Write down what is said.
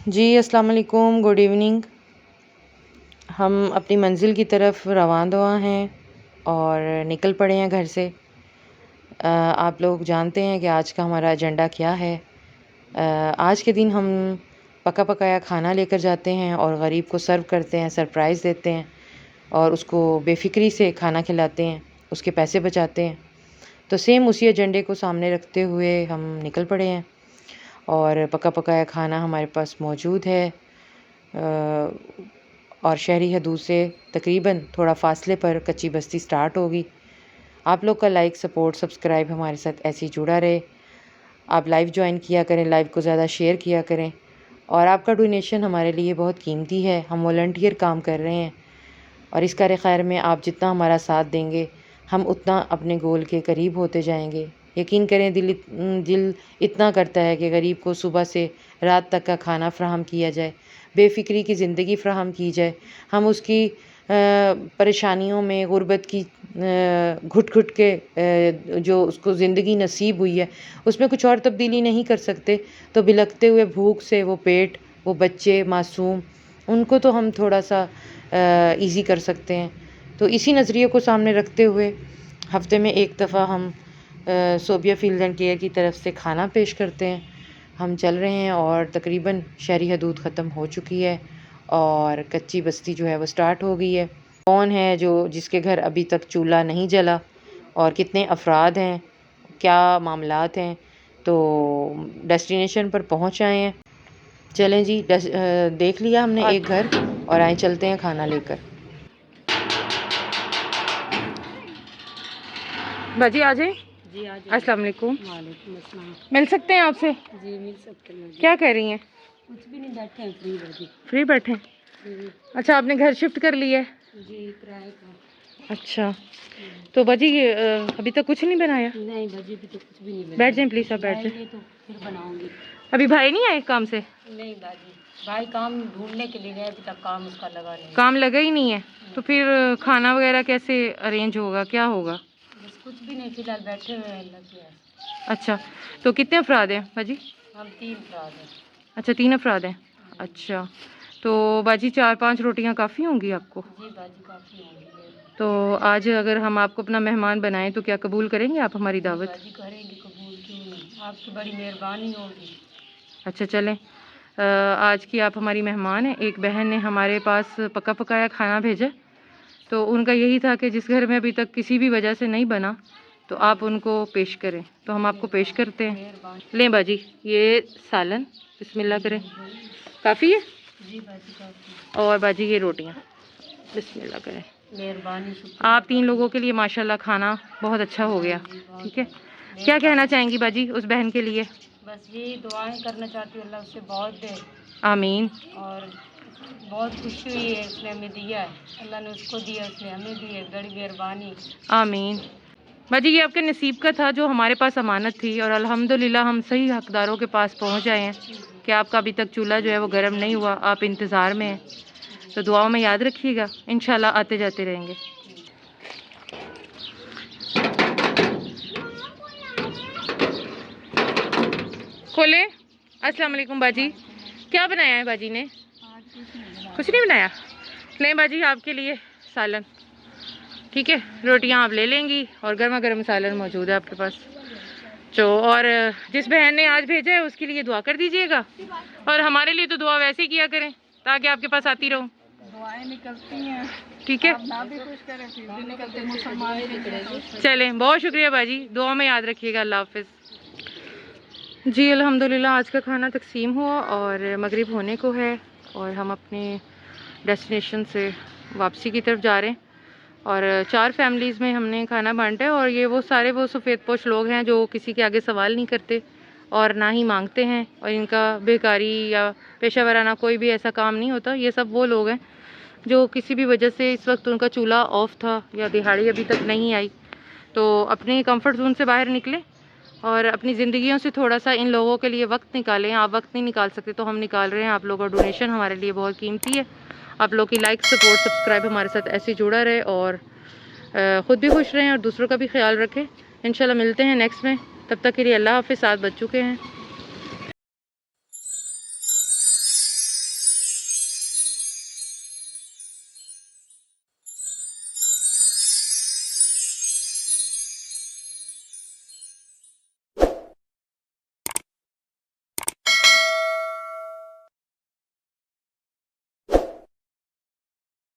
जी अस्सलाम वालेकुम, good evening. हम अपनी मंज़िल की तरफ रवां दवा हैं और निकल पड़े हैं घर से। आप लोग जानते हैं कि आज का हमारा एजेंडा क्या है। आज के दिन हम पका पकाया खाना लेकर जाते हैं और गरीब को सर्व करते हैं, सरप्राइज़ देते हैं और उसको बेफ़िक्री से खाना खिलाते हैं, उसके पैसे बचाते हैं। तो सेम उसी एजेंडे को सामने रखते हुए हम निकल पड़े हैं और पका पकाया खाना हमारे पास मौजूद है। और शहरी हदूद से तकरीबन थोड़ा फ़ासले पर कच्ची बस्ती स्टार्ट होगी। आप लोग का लाइक, सपोर्ट, सब्सक्राइब हमारे साथ ऐसे ही जुड़ा रहे। आप लाइव ज्वाइन किया करें, लाइव को ज़्यादा शेयर किया करें और आपका डोनेशन हमारे लिए बहुत कीमती है। हम वॉलंटियर काम कर रहे हैं और इस कार्य खैर में आप जितना हमारा साथ देंगे, हम उतना अपने गोल के करीब होते जाएंगे। यकीन करें, दिल इतना करता है कि गरीब को सुबह से रात तक का खाना फ़राहम किया जाए, बेफ़िक्री की ज़िंदगी फ़राहम की जाए। हम उसकी परेशानियों में गुर्बत की घुट-घुट के जो उसको ज़िंदगी नसीब हुई है, उसमें कुछ और तब्दीली नहीं कर सकते। तो बिलखते हुए भूख से वो पेट, वो बच्चे मासूम, उनको तो हम थोड़ा-सा ईज़ी कर सकते हैं। तो इसी नज़रिए को सामने रखते हुए हफ़्ते में एक दफ़ा हम सोबिया फील्ड एंड केयर की तरफ से खाना पेश करते हैं। हम चल रहे हैं और तकरीबन शहरी हदूद ख़त्म हो चुकी है और कच्ची बस्ती जो है वो स्टार्ट हो गई है। कौन है जिसके घर अभी तक चूल्हा नहीं जला और कितने अफराद हैं, क्या मामलात हैं, तो डेस्टिनेशन पर पहुंच आए हैं। चलें जी, देख लिया हमने एक घर और आए चलते हैं खाना लेकर। बाजी आ जाए। जी आज अस्सलाम वालेकुम। वालेकुम अस्सलाम। मिल सकते हैं आपसे? जी मिल सकते हैं। क्या कर रही हैं? कुछ भी नहीं, बैठे हैं फ्री बैठे। फ्री बैठे हैं? अच्छा, आपने घर शिफ्ट कर लिया है? जी किराए का। अच्छा, तो बाजी अभी तक कुछ नहीं बनाया? नहीं बाजी अभी तो कुछ भी नहीं बनाया। बैठ जाएं प्लीज़, आप बैठ जाएं। तो फिर बनाऊंगी। अभी भाई नहीं आए काम से? नहीं बाजी, भाई काम ढूंढने के लिए गए, अभी तक काम उसका लगा नहीं। काम लगा ही नहीं है तो फिर खाना वगैरह कैसे अरेंज होगा, क्या होगा? बस कुछ भी नहीं, फिलहाल बैठे हुए हैं अल्लाह की राह। अच्छा, तो कितने अफराद हैं बाजी? हम 3 अफराद हैं। अच्छा, 3 अफराद हैं। अच्छा, तो बाजी 4-5 रोटियां काफ़ी होंगी आपको? जी बाजी काफ़ी होंगी। तो आज अगर हम आपको अपना मेहमान बनाएं तो क्या कबूल करेंगे आप हमारी दावत? बाजी करेंगे, कबूल क्यों नहीं, आपकी बड़ी मेहरबानी होगी। अच्छा चलें, आज की आप हमारी मेहमान हैं। एक बहन ने हमारे पास पका पकाया खाना भेजा, तो उनका यही था कि जिस घर में अभी तक किसी भी वजह से नहीं बना तो आप उनको पेश करें, तो हम आपको पेश करते हैं। लें बाजी, ये सालन, बिस्मिल्लाह करें। काफ़ी है? जी बाजी काफ़ी। और बाजी ये रोटियां, बिस्मिल्लाह करें। मेहरबानी। आप 3 लोगों के लिए माशाल्लाह खाना बहुत अच्छा हो गया। ठीक है, क्या कहना चाहेंगी बाजी उस बहन के लिए? बस यही दुआएं करना चाहती हूँ, अल्लाह उससे बहुत दे आमीन। और बहुत खुशी हुई है, उसने हमें दिया है, अल्लाह ने उसको दिया, उसने हमें दी है, बड़ी मेहरबानी। आमीन। बाजी ये आपके नसीब का था जो हमारे पास अमानत थी और अल्हम्दुलिल्लाह हम सही हकदारों के पास पहुंच आए हैं कि आपका अभी तक चूल्हा जो है वो गर्म नहीं हुआ, आप इंतज़ार में हैं। तो दुआओं में याद रखिएगा, इंशाल्लाह आते जाते रहेंगे। खोले। अस्सलाम वालेकुम बाजी, क्या बनाया है बाजी ने? कुछ नहीं बनाया। लें बाजी आपके लिए सालन। ठीक है, रोटियां आप ले लेंगी और गर्मा गर्म सालन मौजूद है आपके पास। तो और जिस बहन ने आज भेजा है उसके लिए दुआ कर दीजिएगा और हमारे लिए तो दुआ वैसे ही किया करें ताकि आपके पास आती रहूं। दुआएं निकलती हैं, ठीक है, ना भी कुछ करें फिर भी निकलते, मुसलमान के। चलें, बहुत शुक्रिया बाजी, दुआ में याद रखिएगा। अल्लाह हाफिज़। जी अल्हम्दुलिल्लाह आज का खाना तकसीम हुआ और मगरिब होने को है और हम अपने डेस्टिनेशन से वापसी की तरफ जा रहे हैं और 4 फैमिलीज़ में हमने खाना बांटा है और ये वो सारे वो सफ़ेद पोश लोग हैं जो किसी के आगे सवाल नहीं करते और ना ही मांगते हैं और इनका बेकारी या पेशा वराना कोई भी ऐसा काम नहीं होता। ये सब वो लोग हैं जो किसी भी वजह से इस वक्त उनका चूल्हा ऑफ था या दिहाड़ी अभी तक नहीं आई, तो अपने कंफर्ट जोन से बाहर निकलें और अपनी ज़िंदगियों से थोड़ा सा इन लोगों के लिए वक्त निकालें। आप वक्त नहीं निकाल सकते तो हम निकाल रहे हैं, आप लोगों का डोनेशन हमारे लिए बहुत कीमती है। आप लोग की लाइक, सपोर्ट, सब्सक्राइब हमारे साथ ऐसे जुड़ा रहे और ख़ुद भी खुश रहें और दूसरों का भी ख्याल रखें। इंशाल्लाह मिलते हैं नेक्स्ट में, तब तक के लिए अल्लाह हाफ़िज़। 7 बज चुके हैं।